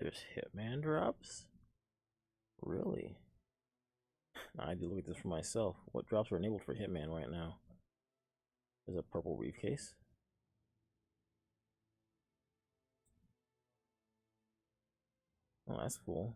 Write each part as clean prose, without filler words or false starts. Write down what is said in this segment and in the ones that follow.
There's Hitman drops? Really? Now I need to look at this for myself. What drops are enabled for Hitman right now? There's a purple briefcase. Oh, that's cool.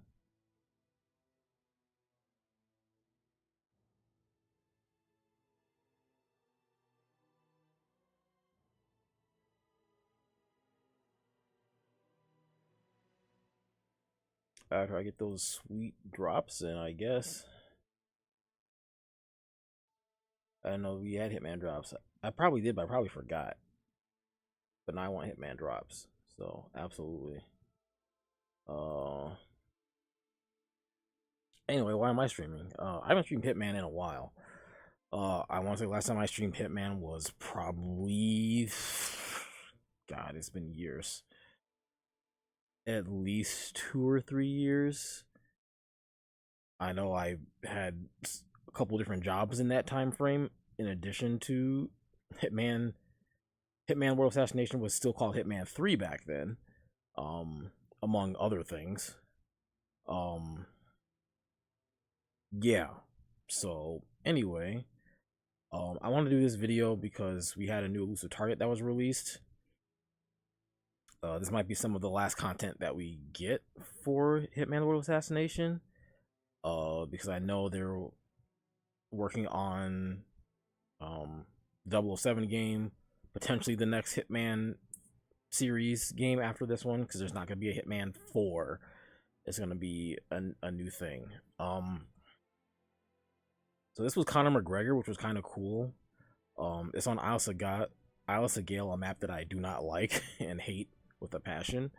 After I get those sweet drops in, I guess. I don't know if we had Hitman drops. I probably did, but I probably forgot. But now I want Hitman drops. So, absolutely. Anyway, why am I streaming? I haven't streamed Hitman in a while. I want to say the last time I streamed Hitman was probably... God, it's been years. At least 2 or 3 years. I know I had a couple different jobs in that time frame. In addition to Hitman, Hitman World Assassination was still called Hitman 3 back then, among other things. Yeah. So anyway, I wanted to do this video because we had a new elusive target that was released. This might be some of the last content that we get for Hitman World Assassination. Because I know they're working on 007 game, potentially the next Hitman series game after this one, because there's not going to be a Hitman 4. It's going to be a new thing. So this was Conor McGregor, which was kind of cool. It's on Isle Segale, a map that I do not like and hate with a passion,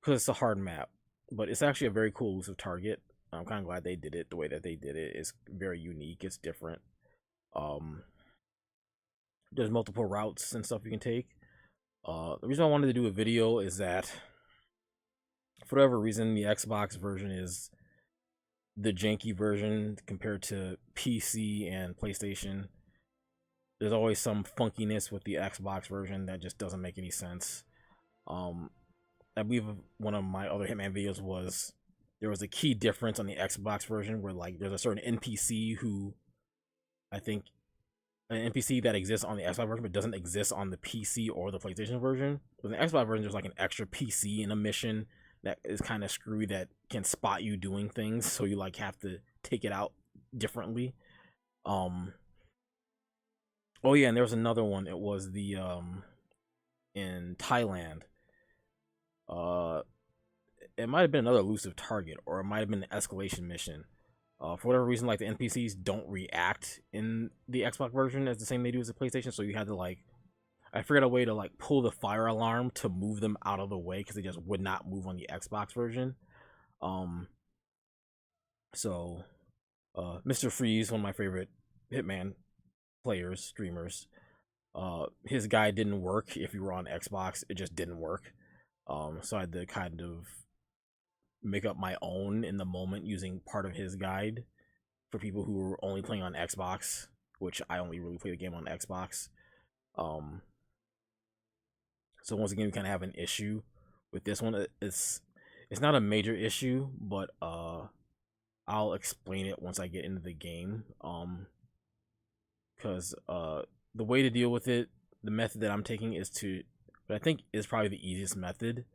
because it's a hard map, but it's actually a very cool elusive target. I'm kind of glad they did it the way that they did it. It's very unique. It's different. There's multiple routes and stuff you can take. The reason I wanted to do a video is that, for whatever reason, the Xbox version is the janky version compared to PC and PlayStation. There's always some funkiness with the Xbox version that just doesn't make any sense. I believe one of my other Hitman videos was there was a key difference on the Xbox version where, like, there's a certain NPC who, I think, an NPC that exists on the Xbox version but doesn't exist on the PC or the PlayStation version. But in the Xbox version, there's like an extra PC in a mission that is kind of screwy that can spot you doing things, so you like have to take it out differently. Oh yeah, and there was another one. It was the in Thailand. It might have been another elusive target, or it might have been an escalation mission. For whatever reason, like, the NPCs don't react in the Xbox version as the same they do as the PlayStation, so you had to, like, I figured out a way to, like, pull the fire alarm to move them out of the way because they just would not move on the Xbox version. So Mr. Freeze, one of my favorite Hitman players, streamers, his guide didn't work if you were on Xbox. It just didn't work. So I had to kind of make up my own in the moment using part of his guide for people who were only playing on Xbox, which I only really play the game on Xbox. So once again, we kind of have an issue with this one. It's not a major issue, but I'll explain it once I get into the game. Because the way to deal with it, the method that I'm taking is to, but I think is probably the easiest method,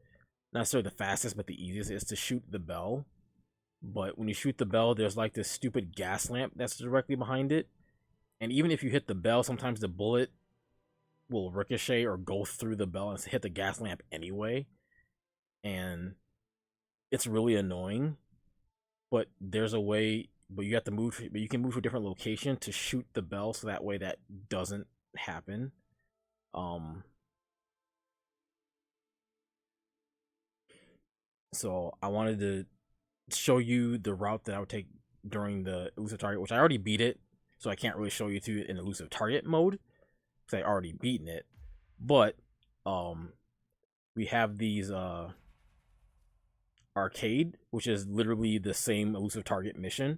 not necessarily the fastest, but the easiest, is to shoot the bell. But when you shoot the bell, there's like this stupid gas lamp that's directly behind it, and even if you hit the bell, sometimes the bullet will ricochet or go through the bell and hit the gas lamp anyway, and it's really annoying. But there's a way, but you have to move, but you can move to a different location to shoot the bell, so that way that doesn't happen. So I wanted to show you the route that I would take during the elusive target, which I already beat it, so I can't really show you through in elusive target mode because I already beaten it. But we have these arcade, which is literally the same elusive target mission,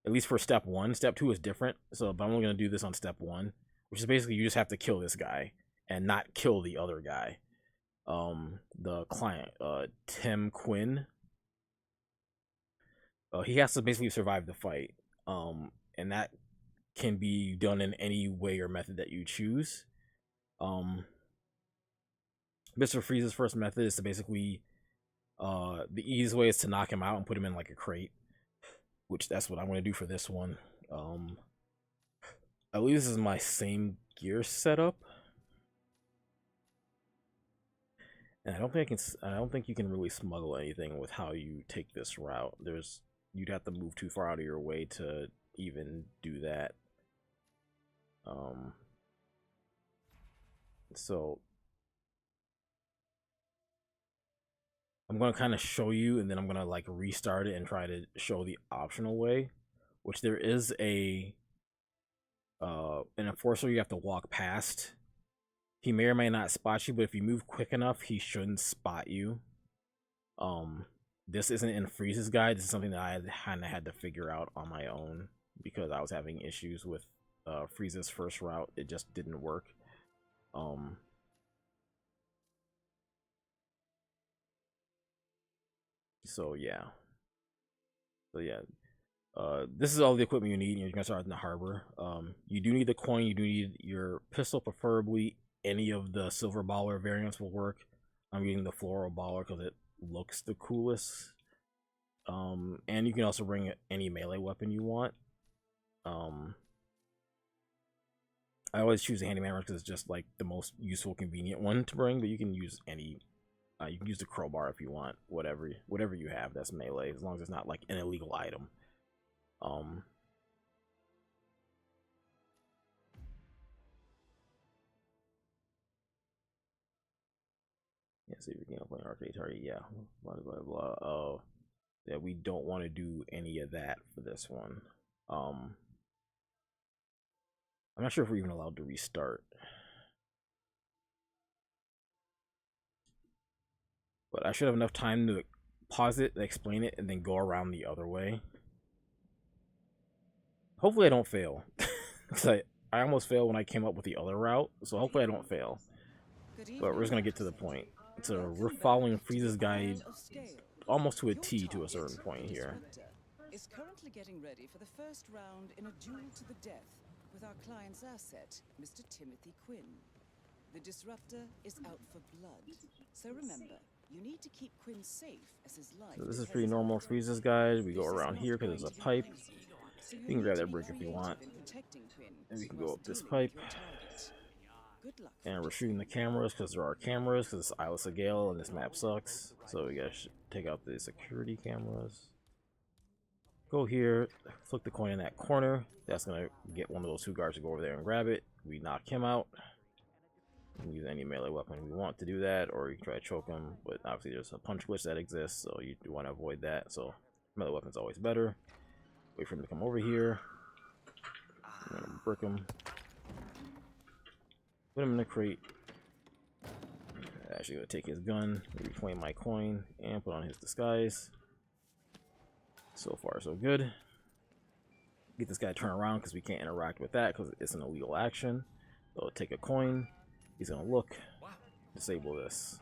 at least for step 1. Step 2 is different, so but I'm only gonna do this on step 1, which is basically you just have to kill this guy and not kill the other guy. the client, Tim Quinn. He has to basically survive the fight, and that can be done in any way or method that you choose. Mr. Freeze's first method is to basically, the easiest way is to knock him out and put him in like a crate, which that's what I'm going to do for this one. I believe this is my same gear setup, and I don't think you can really smuggle anything with how you take this route. You'd have to move too far out of your way to even do that. So I'm gonna kind of show you, and then I'm gonna like restart it and try to show the optional way, which there is an enforcer you have to walk past. He may or may not spot you, but if you move quick enough, he shouldn't spot you. This isn't in Freeze's guide. This is something that I kind of had to figure out on my own because I was having issues with Freeze's first route. It just didn't work. So yeah. This is all the equipment you need. You're gonna start in the harbor. You do need the coin. You do need your pistol, preferably. Any of the silver baller variants will work. I'm using the floral baller because it looks the coolest. And you can also bring any melee weapon you want. I always choose a handyman because it's just like the most useful, convenient one to bring. But you can use any. You can use the crowbar if you want. Whatever you have that's melee, as long as it's not like an illegal item. Yeah, see if we can play arcade target. Yeah, blah blah blah. Yeah, we don't want to do any of that for this one. I'm not sure if we're even allowed to restart. But I should have enough time to pause it, explain it, and then go around the other way. Hopefully I don't fail. Because I almost failed when I came up with the other route, so hopefully I don't fail. But we're just going to get to the point. So we're following Freeze's guide almost to a T to a certain point here. Is currently getting ready for the first round in a duel to the death with our client's asset, Mr. Timothy Quinn. The disruptor is out for blood. So remember, you need to keep Quinn safe as his life. So this is pretty normal Freeze's guide. We go around here because there's a pipe. You can grab that brick if you want. And we can go up this pipe. And we're shooting the cameras because there are cameras because it's Isla Gale and this map sucks. So we gotta take out the security cameras. Go here, flick the coin in that corner. That's gonna get one of those 2 guards to go over there and grab it. We knock him out. We can use any melee weapon we want to do that, or you can try to choke him, but obviously there's a punch glitch that exists, so you do want to avoid that. So melee weapon's always better. Wait for him to come over here. I'm gonna brick him. Put him in the crate. Actually gonna take his gun, reclaim my coin, and put on his disguise. So far so good. Get this guy to turn around because we can't interact with that because it's an illegal action. So take a coin. He's gonna look. Disable this.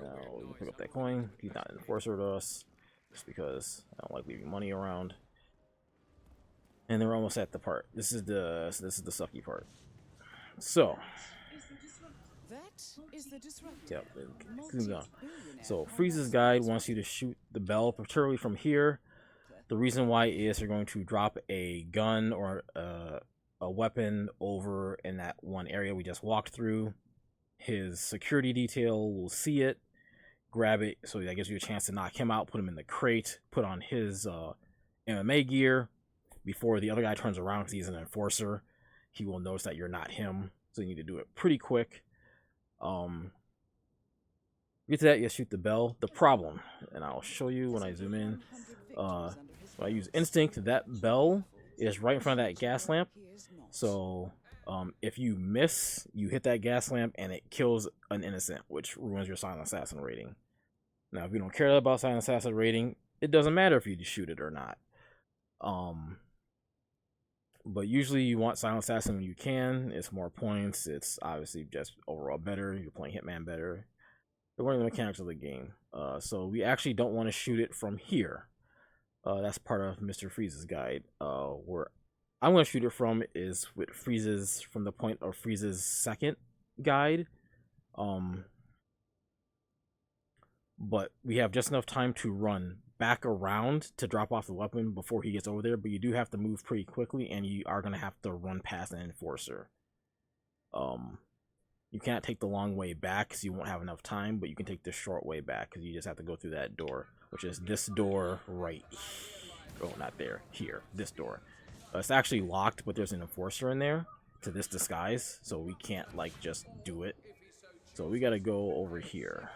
Now we can pick up that coin. He's not an enforcer to us, just because I don't like leaving money around. And they're almost at the part. This is the sucky part. So. Yep. So Freeze's guide wants you to shoot the bell, particularly from here. The reason why is you're going to drop a gun or a weapon over in that one area we just walked through. His security detail will see it, grab it, so that gives you a chance to knock him out, put him in the crate, put on his MMA gear before the other guy turns around because he's an enforcer. He will notice that you're not him, so you need to do it pretty quick. Get to that, you shoot the bell. The problem, and I'll show you when I zoom in. When I use instinct, that bell is right in front of that gas lamp. So if you miss, you hit that gas lamp and it kills an innocent, which ruins your silent assassin rating. Now, if you don't care about silent assassin rating, it doesn't matter if you shoot it or not. But usually you want Silent Assassin when you can. It's more points. It's obviously just overall better. You're playing Hitman better. But one of the mechanics of the game. So we actually don't want to shoot it from here. That's part of Mr. Freeze's guide. Where I'm going to shoot it from is with Freeze's, from the point of Freeze's second guide. But we have just enough time to run back around to drop off the weapon before he gets over there, but you do have to move pretty quickly, and you are going to have to run past an enforcer. You can't take the long way back because you won't have enough time, but you can take the short way back because you just have to go through that door, which is this door right here. Oh, not there, here, this door. It's actually locked, but there's an enforcer in there to this disguise, so we can't like just do it. So we got to go over here.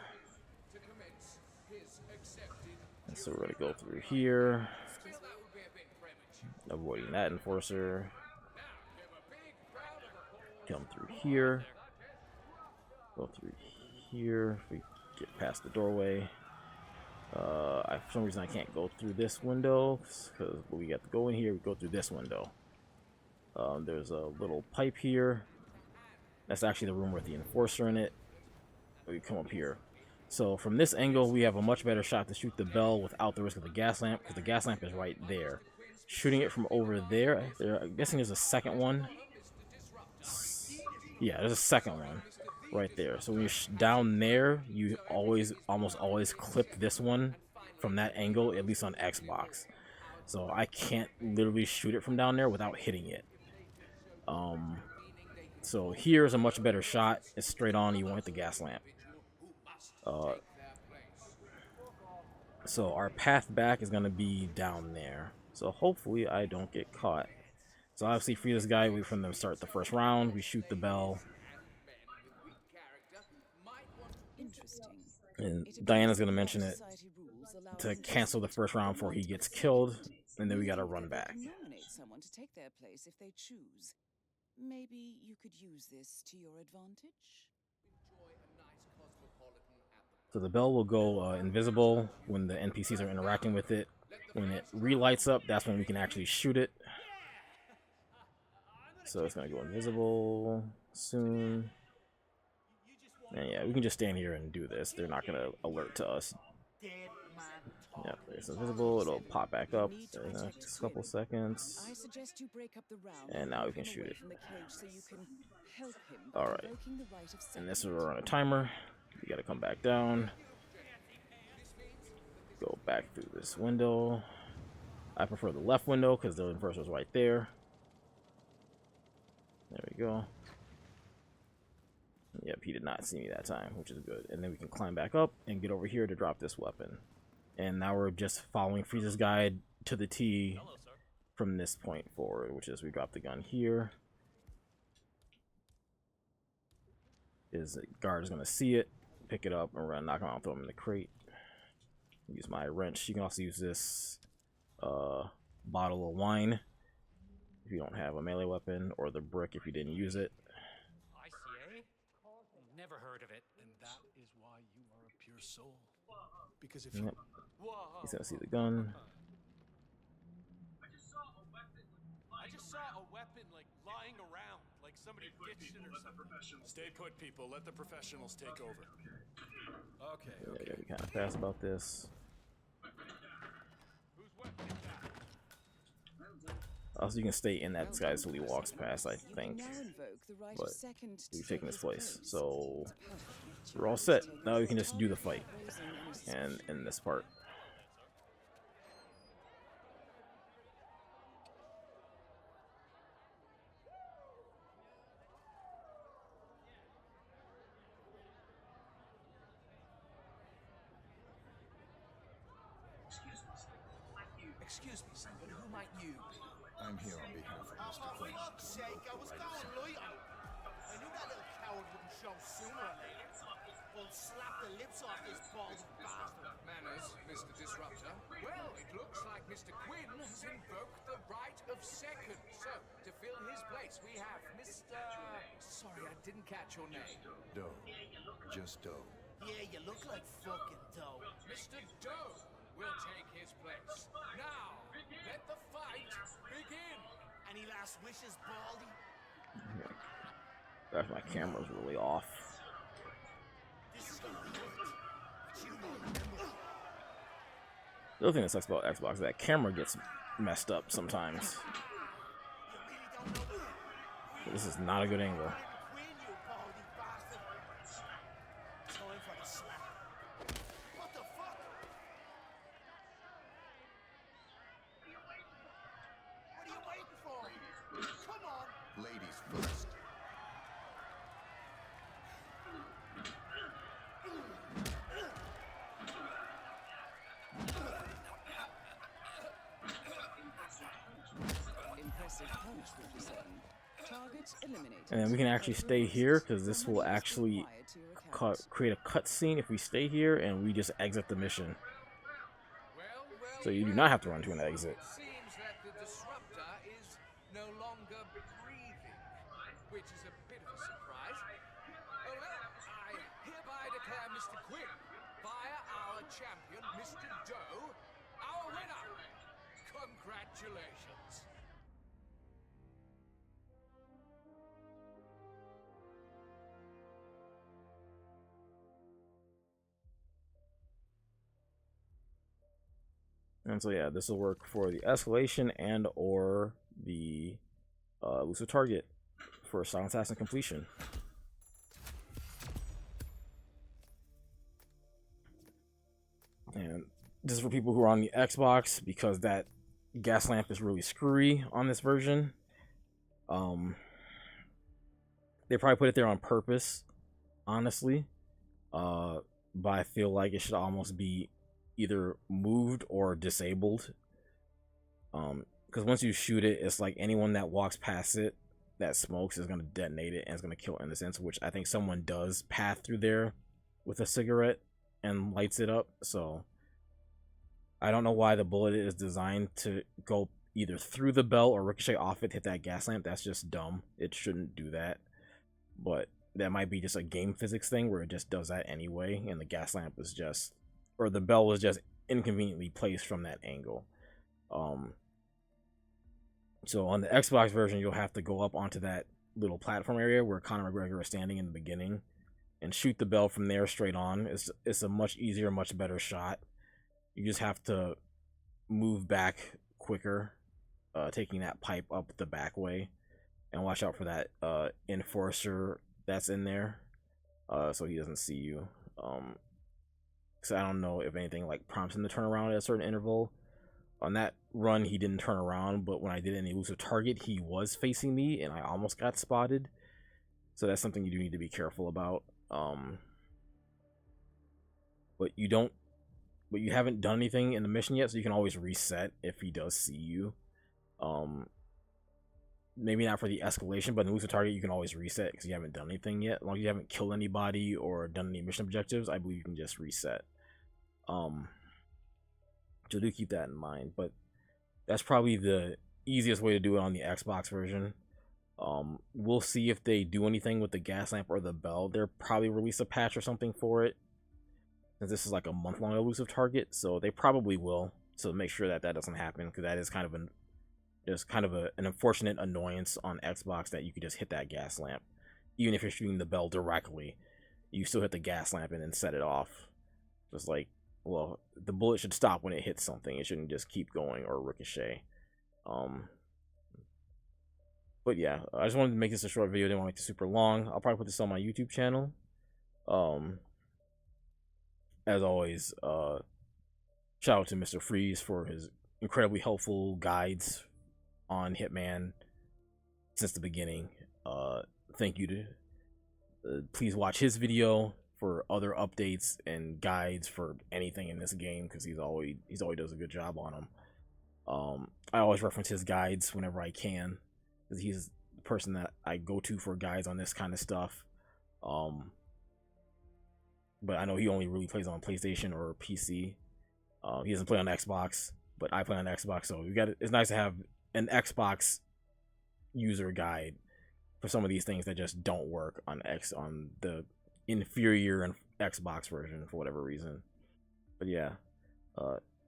And so we're going to go through here, avoiding that enforcer. Come through here. Go through here. If we get past the doorway. For some reason I can't go through this window because we got to go in here. We go through this window. There's a little pipe here. That's actually the room with the enforcer in it. We come up here. So from this angle, we have a much better shot to shoot the bell without the risk of the gas lamp, because the gas lamp is right there. Shooting it from over there, I'm guessing there's a second one. Yeah, there's a second one right there. So when you're down there, you almost always clip this one from that angle, at least on Xbox. So I can't literally shoot it from down there without hitting it. So here's a much better shot. It's straight on. You won't hit the gas lamp. So our path back is going to be down there. So hopefully I don't get caught. So obviously free this guy from the start the first round. We shoot the bell. And Diana's going to mention it to cancel the first round before he gets killed. And then we got to run back. Nominate someone to take their place if they choose. Maybe you could use this to your advantage. So the bell will go invisible when the NPCs are interacting with it. When it relights up, that's when we can actually shoot it. So it's going to go invisible soon. And yeah, we can just stand here and do this. They're not going to alert to us. Yep, it's invisible. It'll pop back up in a couple seconds. And now we can shoot it. Alright. And this is where we're on a timer. You gotta come back down. Go back through this window. I prefer the left window because the enforcer's right there. There we go. Yep, he did not see me that time, which is good. And then we can climb back up and get over here to drop this weapon. And now we're just following Freeze's guide to the T from this point forward, which is we drop the gun here. His guard is going to see it, pick it up, and we're going to knock him out and throw him in the crate. Use my wrench. You can also use this bottle of wine if you don't have a melee weapon, or the brick if you didn't use it. I see, never heard of it. And that is why you are a pure soul. Because if you... He's going to see the gun. I just saw a weapon like lying around, like somebody ditched it or something. Stay put, people. Let the professionals take over. Okay. Yeah, gotta be kind of fast about this. Whose weapon is that? Also, you can stay in that disguise until he walks past, I think. But we've taken his place, so we're all set. Now we can just do the fight and end this part. Excuse me, son, but who might you be? I'm here on behalf of Mr. For Quinn. fuck's sake, I was going later. I knew that little coward wouldn't show sooner or later. We'll slap the lips off this bald bastard. Manners, Mr. Disruptor. Well, it looks like Mr. Quinn has invoked the right of second. So, to fill his place, we have Mr... Sorry, I didn't catch your name. Doe. Just Doe. Yeah, you look like fucking dough. Mr. Doe will take his place. Now, let the fight begin. And Any last wishes, Baldy? Gosh, my camera's really off. This is gonna hurt. But you will remember. The other thing that sucks about Xbox is that camera gets messed up sometimes. You really don't know that. This is not a good angle. Quinn, you baldy bastard. Time for the slap. What the fuck? What are you waiting for? Come on. Ladies first. Impressive punch, would you say? Target eliminated. And then we can actually stay here because this will actually Acquired to your account. create a cutscene if we stay here and we just exit the mission. So you do not have to run to an exit. Seems that the disruptor is no longer breathing, which is a bit of a surprise. Oh well, I hereby declare Mr. Quinn, via our champion, Mr. Doe, our winner. Congratulations. And so yeah, this will work for the Escalation and or the Elusive Target for Silent Assassin completion. And this is for people who are on the Xbox because that gas lamp is really screwy on this version. They probably put it there on purpose, honestly. But I feel like it should almost be either moved or disabled, because once you shoot it, it's like anyone that walks past it that smokes is going to detonate it and it's going to kill it in the sense, which I think someone does path through there with a cigarette and lights it up. So I don't know why the bullet is designed to go either through the bell or ricochet off it, hit that gas lamp. That's just dumb. It shouldn't do that, but that might be just a game physics thing where it just does that anyway, and the gas lamp is just, or the bell was just inconveniently placed from that angle. So on the Xbox version, you'll have to go up onto that little platform area where Conor McGregor is standing in the beginning and shoot the bell from there straight on. It's a much easier, much better shot. You just have to move back quicker, taking that pipe up the back way, and watch out for that enforcer that's in there, so he doesn't see you. So I don't know if anything like prompts him to turn around at a certain interval. On that run, he didn't turn around, but when I did an Elusive Target, he was facing me, and I almost got spotted. So that's something you do need to be careful about. But you haven't done anything in the mission yet, so you can always reset if he does see you. Maybe not for the Escalation, but in the Elusive Target, you can always reset because you haven't done anything yet. As long as you haven't killed anybody or done any mission objectives, I believe you can just reset. So do keep that in mind, but that's probably the easiest way to do it on the Xbox version. We'll see if they do anything with the gas lamp or the bell. They'll probably release a patch or something for it, since this is like a month-long Elusive Target, so they probably will, so make sure that that doesn't happen, because that is kind of an unfortunate annoyance on Xbox that you could just hit that gas lamp. Even if you're shooting the bell directly, you still hit the gas lamp and then set it off. Just like, well, the bullet should stop when it hits something. It shouldn't just keep going or ricochet. But yeah, I just wanted to make this a short video. I didn't want to make it super long. I'll probably put this on my YouTube channel. As always, shout out to Mr. Freeze for his incredibly helpful guides on Hitman since the beginning. Thank you to please watch his video for other updates and guides for anything in this game, because he's always does a good job on them. I always reference his guides whenever I can, because he's the person that I go to for guides on this kind of stuff. But I know he only really plays on PlayStation or PC. He doesn't play on Xbox, but I play on Xbox, so it's nice to have an Xbox user guide for some of these things that just don't work on the inferior Xbox version for whatever reason. But yeah,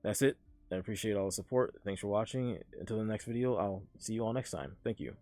that's it. I appreciate all the support. Thanks for watching. Until the next video, I'll see you all next time. Thank you.